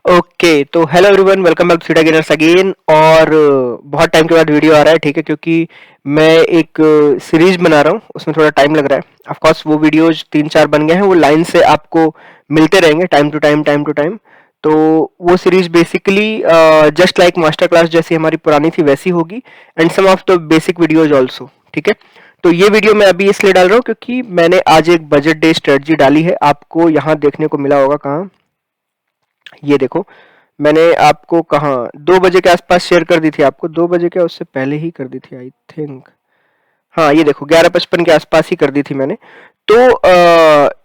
Okay, तो hello everyone, welcome back to सीडा गेनर्स अगेन। और बहुत टाइम के बाद वीडियो आ रहा है, ठीक है, क्योंकि मैं एक सीरीज बना रहा हूँ, उसमें थोड़ा टाइम लग रहा है। ऑफ कोर्स वो वीडियोज 3-4 बन गए हैं, वो लाइन से आपको मिलते रहेंगे time to time time to time. तो वो series basically just like master class जैसी हमारी पुरानी थी वैसी होगी, and some of the basic videos also, ठीक है। तो ये वीडियो मैं अभी इसलिए डाल रहा हूँ क्योंकि मैंने आज एक बजट डे स्ट्रेटजी डाली है, आपको यहाँ देखने को मिला होगा। कहाँ? ये देखो, मैंने आपको कहाँ 2 बजे के आसपास शेयर कर दी थी, आपको 2 बजे क्या उससे पहले ही कर दी थी आई थिंक। हाँ, ये देखो 11:55 के आसपास ही कर दी थी मैंने। तो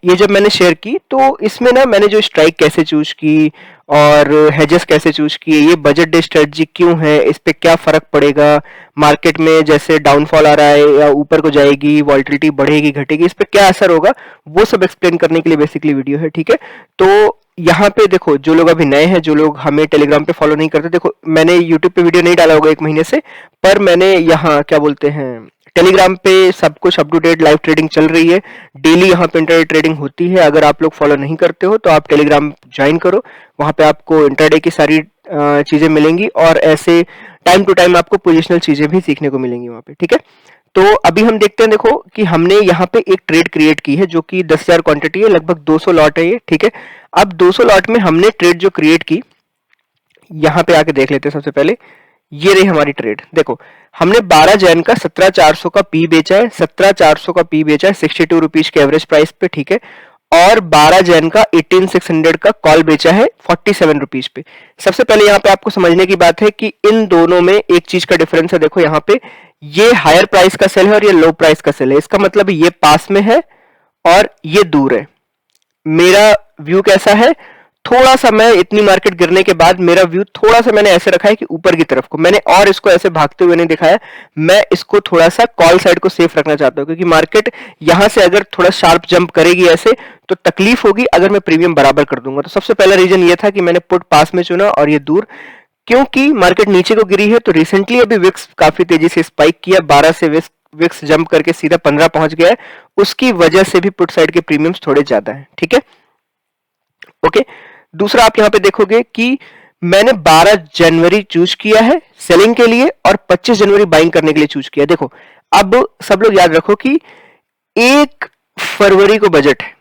ये जब मैंने शेयर की तो इसमें ना मैंने जो स्ट्राइक कैसे चूज की और हेजेस कैसे चूज किए, ये बजट डे स्ट्रेटजी क्यों है, इस पे क्या फर्क पड़ेगा मार्केट में, जैसे डाउनफॉल आ रहा है या ऊपर को जाएगी, वॉल्टिलिटी बढ़ेगी घटेगी, इस पे क्या असर होगा, वो सब एक्सप्लेन करने के लिए बेसिकली वीडियो है, ठीक है। तो यहाँ पे देखो, जो लोग अभी नए हैं, जो लोग हमें टेलीग्राम पे फॉलो नहीं करते, देखो मैंने यूट्यूब पे वीडियो नहीं डाला होगा 1 महीने से, पर मैंने यहाँ क्या बोलते हैं, टेलीग्राम पे सब कुछ up to date live trading चल रही है। डेली यहाँ पे इंटरडे ट्रेडिंग होती है। अगर आप लोग फॉलो नहीं करते हो तो आप टेलीग्राम ज्वाइन करो, वहाँ पे आपको इंटरडे की सारी चीजें मिलेंगी और ऐसे टाइम टू टाइम आपको पोजिशनल चीजें भी सीखने को मिलेंगी वहाँ पे, ठीक है। तो अभी हम देखते हैं, देखो कि हमने यहाँ पे एक ट्रेड क्रिएट की है जो कि 10,000 क्वांटिटी है, लगभग 200 लॉट है ये, ठीक है। अब 200 लॉट में हमने ट्रेड जो क्रिएट की, यहाँ पे आके देख लेते हैं सबसे पहले। ये रही हमारी ट्रेड, देखो हमने 12 जैन का 17,400 का पी बेचा है, 17,400 का पी बेचा है 62 रुपीज के एवरेज प्राइस पे, ठीक है। और 12 जैन का 18,600 का कॉल बेचा है 47 रुपीज पे। सबसे पहले यहाँ पे आपको समझने की बात है कि इन दोनों में एक चीज का डिफरेंस है। देखो यहाँ पे ये हायर प्राइस का सेल है और ये लो प्राइस का सेल है, इसका मतलब ये पास में है और ये दूर है। मेरा व्यू कैसा है, थोड़ा सा मैं इतनी मार्केट गिरने के बाद मेरा व्यू थोड़ा सा मैंने ऐसे रखा है कि ऊपर की तरफ को, मैंने और इसको ऐसे भागते हुए नहीं दिखाया। मैं इसको थोड़ा सा कॉल साइड को सेफ रखना चाहता हूं, क्योंकि मार्केट यहां से अगर थोड़ा शार्प जंप करेगी ऐसे तो तकलीफ होगी अगर मैं प्रीमियम बराबर कर दूंगा। तो सबसे पहला रीजन ये था कि मैंने पुट पास में चुना और ये दूर, क्योंकि मार्केट नीचे को गिरी है। तो रिसेंटली अभी विक्स काफी तेजी से स्पाइक किया, 12 से विक्स जंप करके सीधा 15 पहुंच गया है, उसकी वजह से भी पुट साइड के प्रीमियम्स थोड़े ज्यादा है, ठीक है। ओके, दूसरा आप यहां पे देखोगे कि मैंने 12 जनवरी चूज किया है सेलिंग के लिए और 25 जनवरी बाइंग करने के लिए चूज किया। देखो अब सब लोग याद रखो कि 1 फरवरी को बजट है,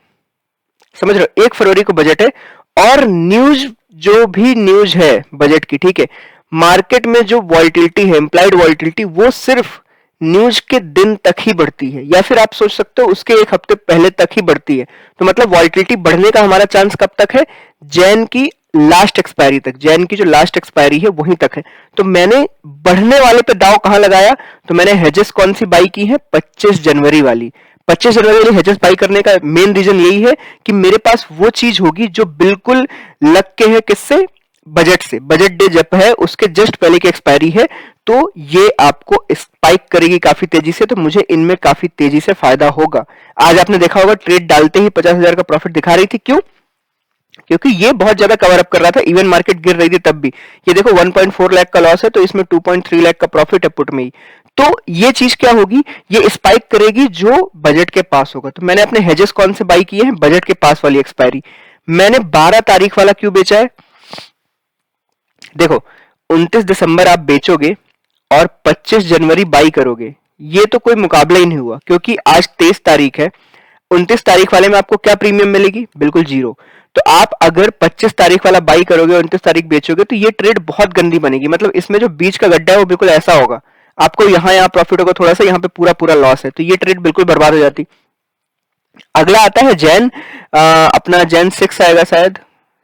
समझ रहे हो, 1 फरवरी को बजट है और न्यूज, जो भी न्यूज है बजट की, ठीक है, मार्केट में जो वॉल्टिलिटी है, इंप्लाइड वॉल्टिलिटी, वो सिर्फ न्यूज के दिन तक ही बढ़ती है, या फिर आप सोच सकते हो उसके 1 हफ्ते पहले तक ही बढ़ती है। तो मतलब वॉल्टिलिटी बढ़ने का हमारा चांस कब तक है, जैन की लास्ट एक्सपायरी तक, जैन की जो लास्ट एक्सपायरी है वहीं तक है। तो मैंने बढ़ने वाले पे दाव कहां लगाया, तो मैंने हेजेस कौन सी बाई की है, 25 जनवरी वाली। 25 जनवरी वाली हेजेस बाई करने का मेन रीजन यही है कि मेरे पास वो चीज होगी जो बिल्कुल लग के है, किससे, बजट से। बजट डे जब है उसके जस्ट पहले की एक्सपायरी है, तो ये आपको स्पाइक करेगी काफी तेजी से, तो मुझे इनमें काफी तेजी से फायदा होगा। आज आपने देखा होगा ट्रेड डालते ही 50,000 का प्रॉफिट दिखा रही थी, क्यों? क्योंकि ये बहुत ज्यादा कवर अप कर रहा था, इवन मार्केट गिर रही थी तब भी। ये देखो 1.4 लाख का लॉस है, तो इसमें 2.3 लाख का प्रॉफिट है पुट में ही। तो ये चीज क्या होगी, ये स्पाइक करेगी जो बजट के पास होगा। तो मैंने अपने हेजेस कौन से बाई किए हैं, बजट के पास वाली एक्सपायरी। मैंने 12 तारीख वाला क्यों बेचा है, देखो 29 दिसंबर आप बेचोगे और 25 जनवरी बाई करोगे, ये तो कोई मुकाबला ही नहीं हुआ, क्योंकि आज 23 तारीख है। 29 तारीख वाले में आपको क्या प्रीमियम मिलेगी, बिल्कुल जीरो। तो आप अगर 25 तारीख वाला बाई करोगे और 29 तारीख बेचोगे तो ये ट्रेड बहुत गंदी बनेगी। मतलब इसमें जो बीच का गड्ढा है वो बिल्कुल ऐसा होगा, आपको यहाँ प्रॉफिट होगा थोड़ा सा, यहाँ पे पूरा पूरा लॉस है, तो ये ट्रेड बिल्कुल बर्बाद हो जाती। अगला आता है जैन, अपना जैन 6 आएगा शायद,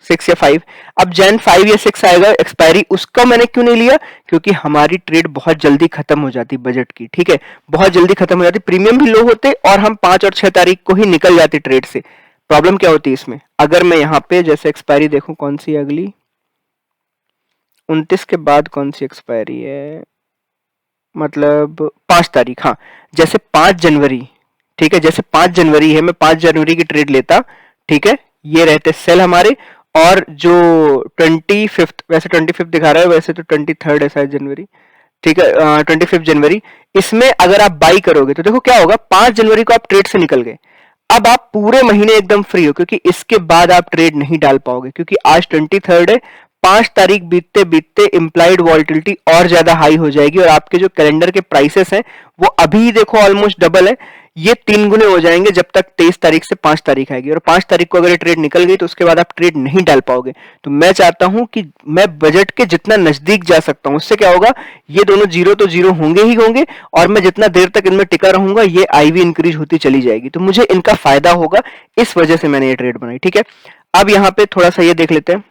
6 या 5। अब जैन 5 या 6 आएगा एक्सपायरी, उसका मैंने क्यों नहीं लिया, क्योंकि हमारी ट्रेड बहुत जल्दी खत्म हो जाती बजट की, ठीक है, बहुत जल्दी खत्म हो जाती, प्रीमियम भी लो होते और हम 5 और 6 तारीख को ही निकल जाते ट्रेड से। प्रॉब्लम क्या होती है इसमें, अगर मैं यहाँ पे जैसे एक्सपायरी देखूं, कौन सी अगली 29 के बाद कौन सी एक्सपायरी है, मतलब 5 तारीख, हाँ, जैसे 5 जनवरी, ठीक है, जैसे 5 जनवरी है, मैं 5 जनवरी की ट्रेड लेता, ठीक है, ये रहते सेल हमारे, और जो 25, वैसे 25 दिखा रहा है, वैसे तो 23 है शायद जनवरी, ठीक है, 25 जनवरी, इसमें अगर आप बाई करोगे तो देखो क्या होगा, 5 जनवरी को आप ट्रेड से निकल गए। अब आप पूरे महीने एकदम फ्री हो, क्योंकि इसके बाद आप ट्रेड नहीं डाल पाओगे, क्योंकि आज 23 है। 5 तारीख बीतते बीतते इम्प्लाइड वॉलिटिलिटी और ज्यादा हाई हो जाएगी और आपके जो कैलेंडर के प्राइसेस हैं वो अभी देखो ऑलमोस्ट डबल है, ये 3 गुने हो जाएंगे जब तक 23 तारीख से 5 तारीख आएगी। और 5 तारीख को अगर ये ट्रेड निकल गई तो उसके बाद आप ट्रेड नहीं डाल पाओगे। तो मैं चाहता हूं कि मैं बजट के जितना नजदीक जा सकता हूं, उससे क्या होगा, ये दोनों जीरो तो जीरो होंगे ही होंगे, और मैं जितना देर तक इनमें टिका रहूंगा ये आईवी इंक्रीज होती चली जाएगी, तो मुझे इनका फायदा होगा। इस वजह से मैंने ये ट्रेड बनाई, ठीक है। अब यहाँ पे थोड़ा सा ये देख लेते हैं,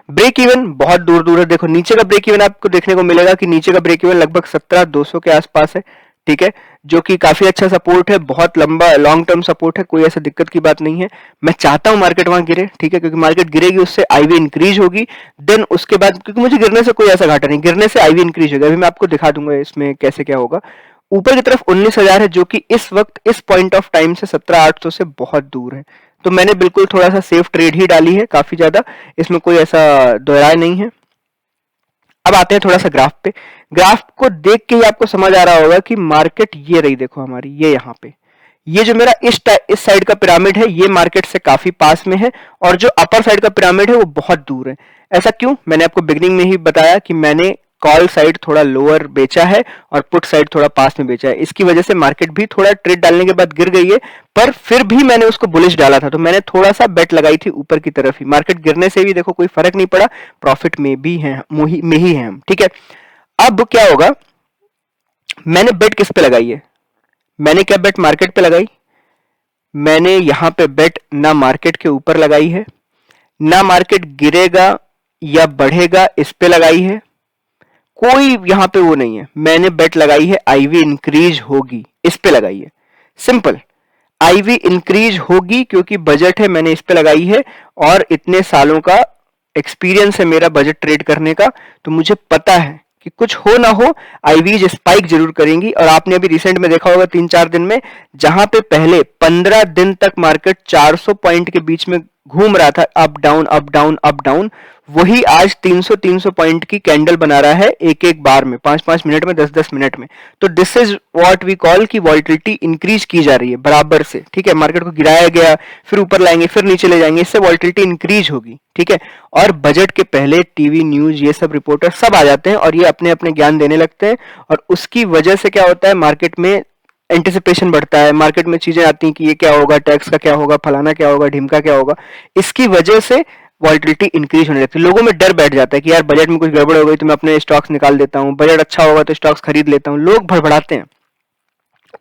ब्रेक इवन बहुत दूर दूर है। देखो नीचे का ब्रेक इवन आपको देखने को मिलेगा कि नीचे का ब्रेक इवन लगभग 17,200 के आसपास है, ठीक है, जो कि काफी अच्छा सपोर्ट है, बहुत लंबा लॉन्ग टर्म सपोर्ट है, कोई ऐसा दिक्कत की बात नहीं है। मैं चाहता हूं मार्केट वहां गिरे, ठीक है, क्योंकि मार्केट गिरेगी उससे आईवी इंक्रीज होगी, देन उसके बाद, क्योंकि मुझे गिरने से कोई ऐसा घाटा नहीं, गिरने से आईवी इंक्रीज होगा। अभी मैं आपको दिखा दूंगा इसमें कैसे क्या होगा। ऊपर की तरफ 19,000 है, जो कि इस वक्त इस पॉइंट ऑफ टाइम से 17,800 से बहुत दूर है। तो मैंने बिल्कुल थोड़ा सा सेफ ट्रेड ही डाली है, काफी ज्यादा, इसमें कोई ऐसा दोहराय नहीं है। अब आते हैं थोड़ा सा ग्राफ पे। ग्राफ को देख के ही आपको समझ आ रहा होगा कि मार्केट ये रही, देखो हमारी ये यहाँ पे, ये जो मेरा इस साइड का पिरामिड है ये मार्केट से काफी पास में है, और जो अपर साइड का पिरामिड है वो बहुत दूर है। ऐसा क्यों, मैंने आपको बिगनिंग में ही बताया कि मैंने कॉल साइड थोड़ा लोअर बेचा है और पुट साइड थोड़ा पास में बेचा है, इसकी वजह से मार्केट भी थोड़ा ट्रेड डालने के बाद गिर गई है, पर फिर भी मैंने उसको बुलिश डाला था, तो मैंने थोड़ा सा बेट लगाई थी ऊपर की तरफ ही। मार्केट गिरने से भी देखो कोई फर्क नहीं पड़ा, प्रॉफिट में भी है, में ही है हम, ठीक है। अब क्या होगा, मैंने बेट किस पे लगाई है, मैंने क्या बेट मार्केट पे लगाई, मैंने यहां पे बेट ना मार्केट के ऊपर लगाई है, ना मार्केट गिरेगा या बढ़ेगा इस पे लगाई है, कोई यहां पे वो नहीं है। मैंने बेट लगाई है आईवी इंक्रीज होगी, इस पे लगाई है, सिंपल। आईवी इंक्रीज होगी क्योंकि बजट है, मैंने इस पे लगाई है, और इतने सालों का एक्सपीरियंस है मेरा बजट ट्रेड करने का, तो मुझे पता है कि कुछ हो ना हो आईवीज स्पाइक जरूर करेंगी। और आपने अभी रिसेंट में देखा होगा 3-4 दिन में, जहां पे पहले 15 दिन तक मार्केट 400 पॉइंट के बीच में घूम रहा था, up down up down up down, वही आज 300-300 पॉइंट की कैंडल बना रहा है एक एक बार में, 5-5 मिनट में, 10-10 मिनट में। तो this is what we call की वॉलिटिलिटी इंक्रीज की जा रही है बराबर से, ठीक है। मार्केट को गिराया गया, फिर ऊपर लाएंगे, फिर नीचे ले जाएंगे, इससे वॉलिटिलिटी इंक्रीज होगी, ठीक है। और बजट के पहले टीवी न्यूज ये सब रिपोर्टर सब आ जाते हैं और ये अपने अपने ज्ञान देने लगते हैं, और उसकी वजह से क्या होता है, मार्केट में एंटिसिपेशन बढ़ता है, मार्केट में चीजें आती हैं कि ये क्या होगा, टैक्स का क्या होगा, फलाना क्या होगा, ढिमका क्या होगा, इसकी वजह से वॉलिटिलिटी इंक्रीज होने लगती है। लोगों में डर बैठ जाता है कि यार बजट में कुछ गड़बड़ हो गई तो मैं अपने स्टॉक्स निकाल देता हूँ, बजट अच्छा होगा तो स्टॉक्स खरीद लेता हूँ, लोग भड़बड़ाते हैं।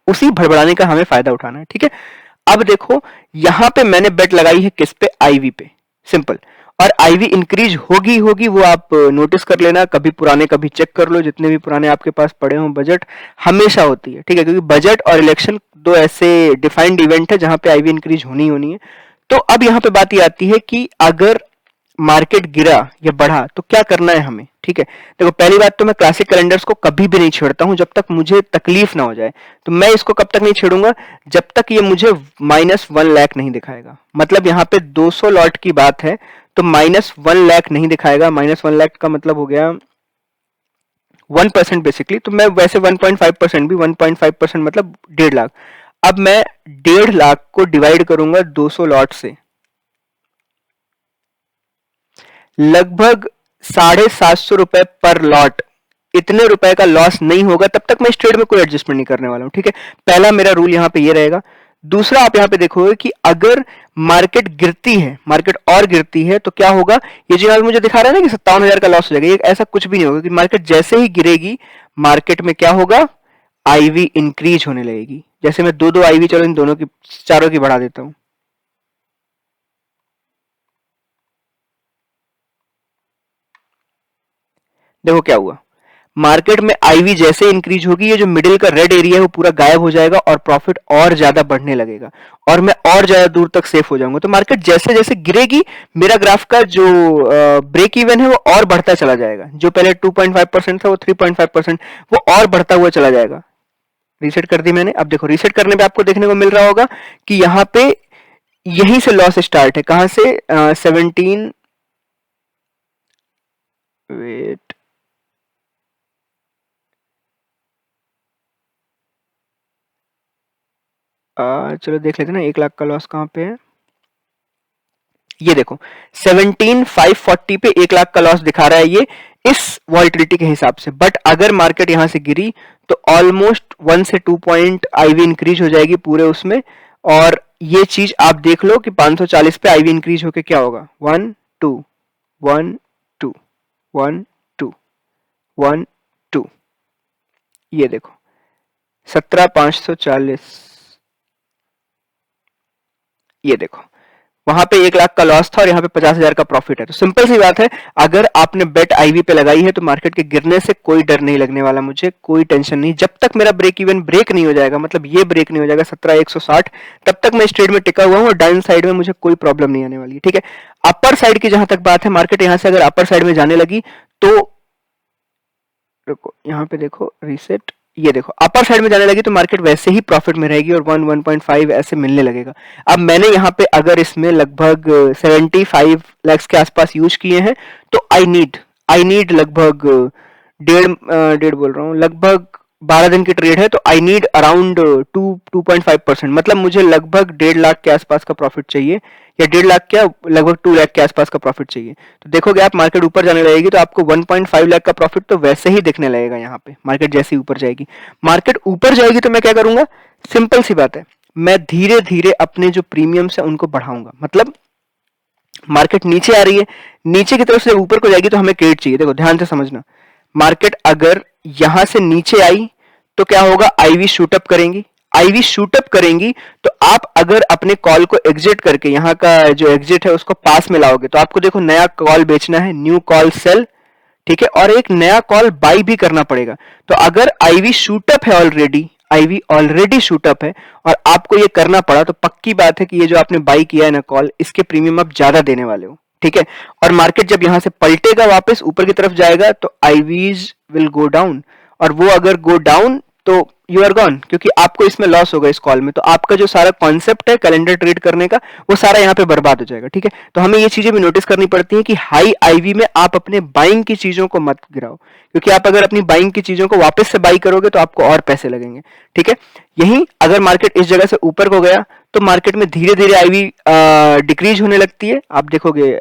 उसी भड़बड़ाने का हमें फायदा उठाना है, ठीक है। अब देखो यहां पे मैंने बेट लगाई है किस पे, आईवी पे, सिंपल। और आईवी इंक्रीज होगी होगी वो आप नोटिस कर लेना, कभी पुराने कभी चेक कर लो, जितने भी पुराने आपके पास पड़े हों बजट, हमेशा होती है, ठीक है, क्योंकि बजट और इलेक्शन दो ऐसे डिफाइंड इवेंट है जहां पे आईवी इंक्रीज होनी ही होनी है। तो अब यहां पे बात ये आती है कि अगर मार्केट गिरा या बढ़ा तो क्या करना है हमें, ठीक है। देखो पहली बात तो मैं क्लासिक कैलेंडर्स को कभी भी नहीं छेड़ता हूं जब तक मुझे तकलीफ ना हो जाए। तो मैं इसको कब तक नहीं छेड़ूंगा, जब तक ये मुझे -1 लाख नहीं दिखाएगा। मतलब यहाँ पे 200 लॉट की बात है, तो -1 लाख नहीं दिखाएगा। -1 लाख का मतलब हो गया 1% बेसिकली। तो मैं वैसे 1.5% भी, 1.5% मतलब 1.5 लाख। अब मैं 1.5 लाख को डिवाइड करूंगा 200 लॉट से, लगभग 750 रुपए पर लॉट, इतने रुपए का लॉस नहीं होगा तब तक मैं इस ट्रेड में कोई एडजस्टमेंट नहीं करने वाला हूं, ठीक है। पहला मेरा रूल यहां पे ये रहेगा। दूसरा, आप यहां पे देखोगे कि अगर मार्केट गिरती है, मार्केट और गिरती है तो क्या होगा, ये जो यहां मुझे दिखा रहा है ना कि 57,000 का लॉस हो जाएगा, ये ऐसा कुछ भी नहीं होगा कि मार्केट जैसे ही गिरेगी मार्केट में क्या होगा, आईवी इंक्रीज होने लगेगी। जैसे मैं दो दो आईवी, चलो इन दोनों की, चारों की बढ़ा देता हूं। देखो क्या हुआ, मार्केट में आईवी जैसे इंक्रीज होगी, ये जो मिडिल का रेड एरिया है वो पूरा गायब हो जाएगा और प्रॉफिट और ज्यादा बढ़ने लगेगा, और मैं और ज्यादा दूर तक सेफ हो जाऊंगा। तो मार्केट जैसे जैसे गिरेगी, मेरा ग्राफ का जो ब्रेक इवन है वो और बढ़ता चला जाएगा। जो पहले 2.5% था वो 3.5%, वो और बढ़ता हुआ चला जाएगा। रीसेट कर दी मैंने। अब देखो रीसेट करने पे आपको देखने को मिल रहा होगा कि यहाँ पे यहीं से लॉस स्टार्ट है, कहां से, 17, वेट, चलो देख लेते हैं ना 1 लाख का लॉस कहाँ पे है। ये देखो 17,540 पे 1 लाख का लॉस दिखा रहा है ये इस वॉलिटिलिटी के हिसाब से। बट अगर मार्केट यहां से गिरी तो ऑलमोस्ट 1 से 2 पॉइंट आईवी इंक्रीज हो जाएगी पूरे उसमें। और ये चीज आप देख लो कि 540 पे आईवी इंक्रीज होके क्या होगा, 1 2 1 2 1 2 1 2, ये देखो 17,540, ये देखो वहां पे 1 लाख का लॉस था और यहाँ पे 50,000 का प्रॉफिट है। तो सिंपल सी बात है, अगर आपने बेट आईवी पे लगाई है तो मार्केट के गिरने से कोई डर नहीं लगने वाला, मुझे कोई टेंशन नहीं। जब तक मेरा ब्रेक इवन ब्रेक नहीं हो जाएगा, मतलब ये ब्रेक नहीं हो जाएगा 17,160, तब तक मैं इस ट्रेड में टिका हुआ हूँ और डाउन साइड में मुझे कोई प्रॉब्लम नहीं आने वाली है। ठीक है, अपर साइड की जहां तक बात है, मार्केट यहां से अगर अपर साइड में जाने लगी तो रुको, यहाँ पे देखो रीसेट, ये देखो अपर साइड में जाने लगी तो मार्केट वैसे ही प्रॉफिट में रहेगी और 1.5 ऐसे मिलने लगेगा। अब मैंने यहाँ पे अगर इसमें लगभग 75 लाख के आसपास यूज किए हैं तो आई नीड लगभग डेढ़ बोल रहा हूँ, लगभग 12 दिन की ट्रेड है तो आई नीड अराउंड 2.5%, मतलब मुझे लगभग 1.5 लाख के आसपास का प्रॉफिट चाहिए, या 1.5 लाख क्या, लगभग 2 लाख के आसपास का प्रॉफिट चाहिए। तो देखोगे आप मार्केट ऊपर जाने लगेगी तो आपको 1.5 लाख का प्रॉफिट तो वैसे ही दिखने लगेगा यहाँ पे, मार्केट जैसे ही ऊपर जाएगी। मार्केट ऊपर जाएगी तो मैं क्या करूंगा, सिंपल सी बात है, मैं धीरे धीरे अपने जो प्रीमियम्स है उनको बढ़ाऊंगा। मतलब मार्केट नीचे आ रही है, नीचे की तरफ से ऊपर को जाएगी तो हमें क्रेडिट चाहिए। देखो ध्यान से समझना, मार्केट अगर यहां से नीचे आई तो क्या होगा, आईवी शूटअप करेंगी, आईवी शूटअप करेंगी तो आप अगर अपने कॉल को एग्जिट करके यहाँ का जो एग्जिट है उसको पास में लाओगे तो आपको देखो नया कॉल बेचना है, न्यू कॉल सेल, ठीक है, और एक नया कॉल बाई भी करना पड़ेगा। तो अगर आईवी शूटअप है ऑलरेडी, आईवी ऑलरेडी शूटअप है और आपको ये करना पड़ा तो पक्की बात है कि ये जो आपने बाई किया है ना कॉल, इसके प्रीमियम आप ज्यादा देने वाले हो। ठीक है, और मार्केट जब यहां से पलटेगा वापस ऊपर की तरफ जाएगा तो आईवीज विल गो डाउन, और वो अगर गो डाउन तो यू आर गॉन, क्योंकि आपको इसमें लॉस होगा इस कॉल में। तो आपका जो सारा कॉन्सेप्ट है कैलेंडर ट्रेड करने का वो सारा यहाँ पे बर्बाद हो जाएगा। ठीक है, तो हमें ये चीजें भी नोटिस करनी पड़ती हैं कि हाई आईवी में आप अपने बाइंग की चीजों को मत गिराओ, क्योंकि आप अगर अपनी बाइंग की चीजों को वापस से बाई करोगे तो आपको और पैसे लगेंगे। ठीक है, यही अगर मार्केट इस जगह से ऊपर को गया तो मार्केट में धीरे धीरे आईवी डिक्रीज होने लगती है। आप देखोगे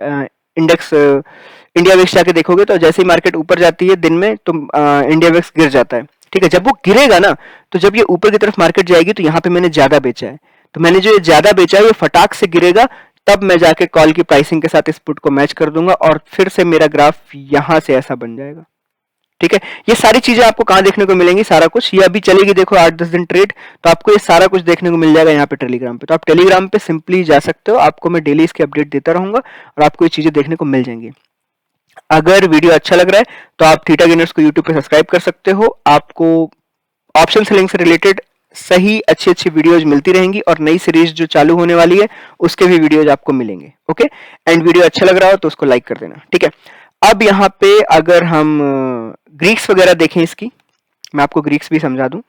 इंडेक्स इंडिया विक्स जाके देखोगे तो जैसे ही मार्केट ऊपर जाती है दिन में तो इंडिया विक्स गिर जाता है। ठीक है, जब वो गिरेगा ना तो जब ये ऊपर की तरफ मार्केट जाएगी तो यहाँ पे मैंने ज्यादा बेचा है, तो मैंने जो ये ज्यादा बेचा है ये फटाक से गिरेगा, तब मैं जाके कॉल की प्राइसिंग के साथ इस पुट को मैच कर दूंगा और फिर से मेरा ग्राफ यहां से ऐसा बन जाएगा। ठीक है, ये सारी चीजें आपको कहां देखने को मिलेंगी, सारा कुछ ये अभी चलेगी देखो 8-10 दिन ट्रेड, तो आपको ये सारा कुछ देखने को मिल जाएगा यहाँ पे टेलीग्राम पे। तो आप टेलीग्राम पे सिंपली जा सकते हो, आपको मैं डेली इसके अपडेट देता रहूंगा और आपको ये चीजें देखने को मिल जाएंगी। अगर वीडियो अच्छा लग रहा है तो आप थीटा गेनर्स को यूट्यूब पे सब्सक्राइब कर सकते हो, आपको ऑप्शन सेलिंग से रिलेटेड सही अच्छी अच्छी वीडियोज मिलती रहेंगी और नई सीरीज जो चालू होने वाली है उसके भी वीडियोज आपको मिलेंगे। ओके, एंड वीडियो अच्छा लग रहा हो तो उसको लाइक कर देना। ठीक है, अब यहाँ पे अगर हम ग्रीक्स वगैरह देखें इसकी, मैं आपको ग्रीक्स भी समझा दूं।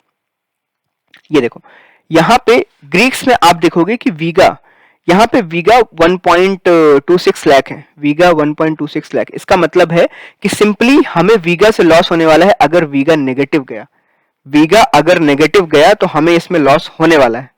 ये देखो यहाँ पे ग्रीक्स में आप देखोगे कि वीगा, यहाँ पे वीगा 1.26 लाख है, वीगा 1.26 लाख, इसका मतलब है कि सिंपली हमें वीगा से लॉस होने वाला है अगर वीगा नेगेटिव गया। वीगा अगर नेगेटिव गया तो हमें इसमें लॉस होने वाला है।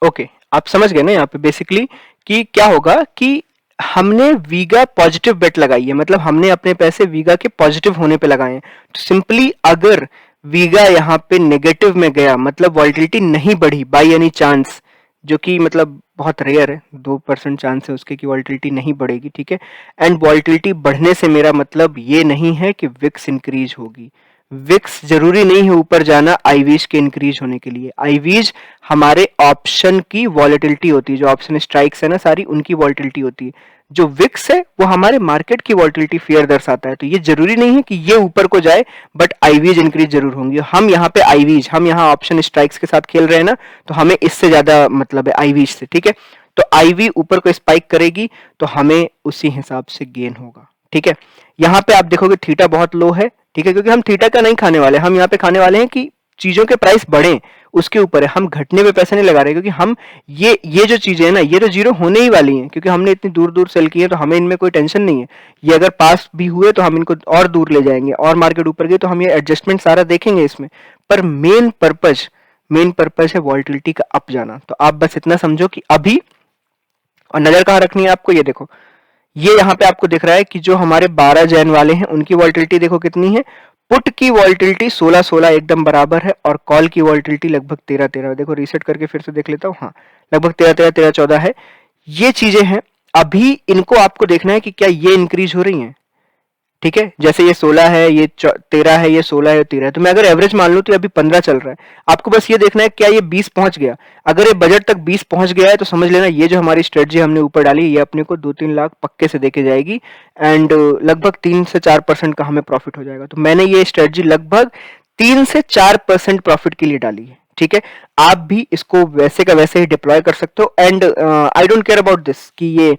ओके, आप समझ गए ना यहाँ पे बेसिकली कि क्या होगा कि हमने वीगा पॉजिटिव बेट लगाई है, मतलब हमने अपने पैसे वीगा के पॉजिटिव होने पे लगाए हैं। तो सिंपली अगर वीगा यहाँ पे नेगेटिव में गया, मतलब वॉलिटिलिटी नहीं बढ़ी बाय एनी चांस, जो कि मतलब बहुत रेयर है, 2% चांस है उसके कि वॉलिटिलिटी नहीं बढ़ेगी। ठीक है, एंड वॉलिटिलिटी बढ़ने से मेरा मतलब ये नहीं है कि विक्स इंक्रीज होगी। विक्स जरूरी नहीं है ऊपर जाना आईवीज के इंक्रीज होने के लिए। आईवीज हमारे ऑप्शन की वॉलेटिलिटी होती है, जो ऑप्शन स्ट्राइक्स है ना सारी, उनकी वॉलेटिलिटी होती है। जो विक्स है वो हमारे मार्केट की वॉलेटिलिटी फेयर दर्शाता है। तो ये जरूरी नहीं है कि ये ऊपर को जाए, बट आईवीज इंक्रीज जरूर होंगी। हम यहाँ पे आईवीज, हम यहाँ ऑप्शन स्ट्राइक्स के साथ खेल रहे हैं ना, तो हमें इससे ज्यादा मतलब है आईवीज से। ठीक है, तो आईवी ऊपर को स्पाइक करेगी तो हमें उसी हिसाब से गेन होगा। ठीक है, यहाँ पे आप देखोगे थीटा बहुत लो है। ठीक है, क्योंकि हम थीटा का नहीं खाने वाले, हम यहाँ पे खाने वाले हैं कि चीजों के प्राइस बढ़े, उसके ऊपर है, हम घटने पे पैसे नहीं लगा रहे, क्योंकि हम ये जो चीजें है ना, ये तो जीरो होने ही वाली हैं, क्योंकि हमने इतनी दूर दूर सेल की है, तो हमें इनमें कोई टेंशन नहीं है। ये अगर पास भी हुए तो हम इनको और दूर ले जाएंगे, और मार्केट ऊपर गई तो हम ये एडजस्टमेंट सारा देखेंगे इसमें। पर मेन पर्पज है वॉल्टिलिटी का अप जाना। तो आप बस इतना समझो कि अभी, और नजर कहाँ रखनी है आपको, ये देखो, ये यहाँ पे आपको दिख रहा है कि जो हमारे 12 जैन वाले हैं उनकी वॉल्टिलिटी देखो कितनी है। पुट की वॉल्टिलिटी 16-16 एकदम बराबर है, और कॉल की वॉल्टिलिटी लगभग 13-13। देखो रीसेट करके फिर से देख लेता हूँ, हाँ लगभग 13-13, 13-14 है। ये चीजें हैं, अभी इनको आपको देखना है कि क्या ये इंक्रीज हो रही हैं। ठीक है, जैसे ये 16 है, ये 13 है, ये 16 है, 13 है, तो मैं अगर एवरेज मान लूं तो अभी 15 चल रहा है। आपको बस ये देखना है क्या ये 20 पहुंच गया। अगर ये बजट तक 20 पहुंच गया है तो समझ लेना ये जो हमारी स्ट्रेटजी हमने ऊपर डाली ये अपने को 2-3 लाख पक्के से देके जाएगी, एंड लगभग 3 से 4% का हमें प्रॉफिट हो जाएगा। तो मैंने ये स्ट्रेटजी लगभग 3 से 4% प्रॉफिट के लिए डाली है। ठीक है, आप भी इसको वैसे का वैसे ही डिप्लॉय कर सकते हो, and I don't care about this कि ये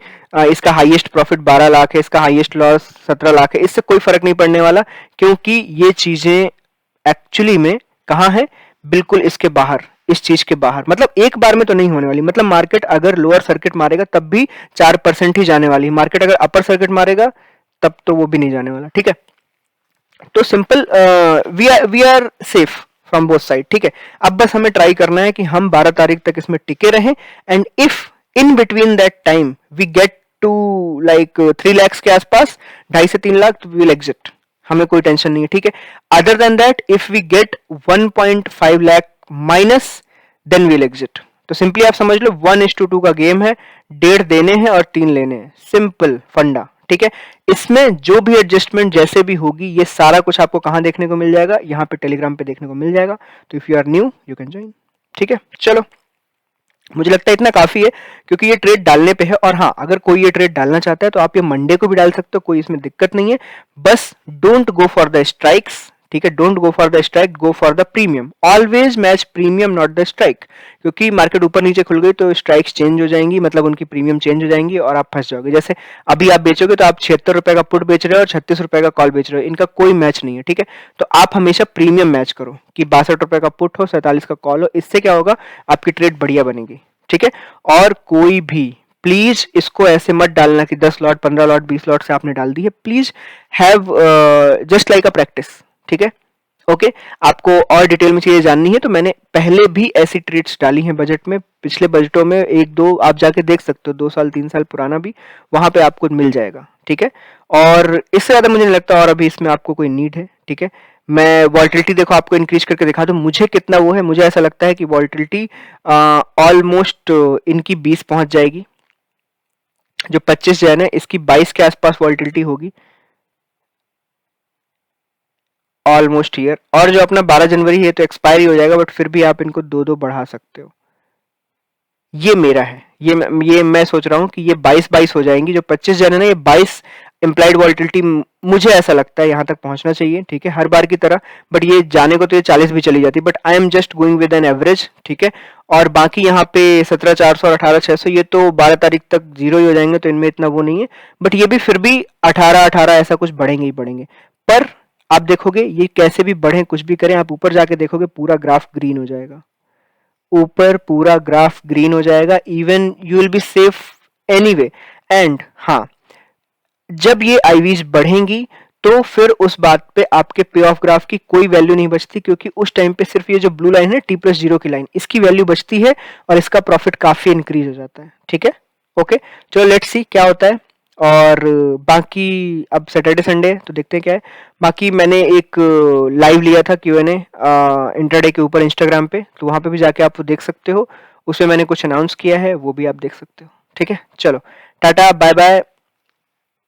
इसका हाईएस्ट प्रॉफिट 12 लाख है, इसका हाईएस्ट लॉस 17 लाख है, इससे कोई फर्क नहीं पड़ने वाला, क्योंकि ये चीजें एक्चुअली में कहाँ है, बिल्कुल इसके बाहर, इस चीज के बाहर, मतलब एक बार में तो नहीं होने वाली। मतलब मार्केट अगर लोअर सर्किट मारेगा तब भी 4% ही जाने वाली है, मार्केट अगर अपर सर्किट मारेगा तब तो वो भी नहीं जाने वाला। ठीक है, तो simple, we are safe from both side. ठीक है, अब बस हमें ट्राई करना है कि हम 12 तारीख तक इसमें टिके रहें, and if in between that time we get to like 3 lakhs के आसपास, 2.5 से 3 लाख, विल एग्जिट, हमें कोई टेंशन नहीं है। ठीक है, other than that if we get 1.5 lakh minus, then will exit. तो सिंपली आप समझ लो 1:2 का गेम है, 1.5 देने हैं और 3 लेने हैं, सिंपल फंडा। ठीक है, इसमें जो भी एडजस्टमेंट जैसे भी होगी ये सारा कुछ आपको कहां देखने को मिल जाएगा, यहाँ पे टेलीग्राम पे देखने को मिल जाएगा। तो if you are new you can join. ठीक है, चलो मुझे लगता है इतना काफी है, क्योंकि ये ट्रेड डालने पे है। और हाँ, अगर कोई ये ट्रेड डालना चाहता है तो आप ये मंडे को भी डाल सकते हो, कोई इसमें दिक्कत नहीं है। बस don't go for the strikes. ठीक है, don't go for the strike, go for the premium. Always match premium not the strike, क्योंकि मार्केट ऊपर नीचे खुल गई तो स्ट्राइक्स चेंज हो जाएंगी, मतलब उनकी प्रीमियम चेंज हो जाएंगी और आप फंस जाओगे। जैसे अभी आप बेचोगे तो आप 76 रुपए का पुट बेच रहे हो और 36 रुपए का कॉल बेच रहे हो, इनका कोई मैच नहीं है। ठीक है, तो आप हमेशा प्रीमियम मैच करो कि 62 रुपए का पुट हो, 47 का कॉल हो, इससे क्या होगा, आपकी ट्रेड बढ़िया बनेगी। ठीक है, और कोई भी प्लीज इसको ऐसे मत डालना कि 10 लॉट 15 लॉट 20 लॉट से आपने डाल दी है। Please have just like a practice. ठीक है, ओके, आपको और डिटेल में चीजें जाननी है तो मैंने पहले भी ऐसी ट्रेड्स डाली हैं बजट में, पिछले बजटों में 1-2 आप जाके देख सकते हो, 2 साल 3 साल पुराना भी वहां पे आपको मिल जाएगा। ठीक है, और इससे ज्यादा मुझे नहीं लगता और अभी इसमें आपको कोई नीड है। ठीक है, मैं वॉल्टिलिटी देखो आपको इंक्रीज करके दिखा दूं, मुझे कितना वो है, मुझे ऐसा लगता है कि वॉल्टिलिटी ऑलमोस्ट इनकी 20 पहुंच जाएगी। जो 25 जैन है इसकी 22 के आसपास वॉल्टिलिटी होगी ऑलमोस्ट ईयर। और जो अपना 12 जनवरी है तो एक्सपायरी हो जाएगा, बट फिर भी आप इनको 2-2 बढ़ा सकते हो। ये मेरा है, ये मैं सोच रहा हूँ कि ये 22-22 हो जाएंगी। जो 25 जन है ना, ये 22 इम्प्लाइड वॉल्टिलिटी मुझे ऐसा लगता है यहाँ तक पहुंचना चाहिए। ठीक है, हर बार की तरह, बट ये जाने को तो ये 40 भी चली जाती, but I am just going with an average. ठीक है, और बाकी यहाँ पे 17,400 और 18,600 ये तो 12 तारीख तक जीरो ही हो जाएंगे, तो इनमें इतना वो नहीं है, बट ये भी फिर भी 18-18 ऐसा कुछ बढ़ेंगे ही बढ़ेंगे। पर आप देखोगे ये कैसे भी बढ़े, कुछ भी करें, आप ऊपर जाके देखोगे पूरा ग्राफ ग्रीन हो जाएगा, ऊपर पूरा ग्राफ ग्रीन हो जाएगा, even you will be safe anyway. And हाँ, जब ये आईवीज बढ़ेंगी तो फिर उस बात पे आपके पे ऑफ ग्राफ की कोई वैल्यू नहीं बचती, क्योंकि उस टाइम पे सिर्फ ये जो ब्लू लाइन है T+0 की लाइन, इसकी वैल्यू बचती है और इसका प्रॉफिट काफी इंक्रीज हो जाता है। ठीक है, ओके, चलो लेट्स सी क्या होता है। और बाकी अब सैटरडे संडे तो देखते हैं क्या है। बाकी मैंने एक लाइव लिया था Q&A इंटरडे के ऊपर इंस्टाग्राम पे, तो वहां पे भी जाके आप देख सकते हो, उसमें मैंने कुछ अनाउंस किया है, वो भी आप देख सकते हो। ठीक है, चलो टाटा बाय बाय।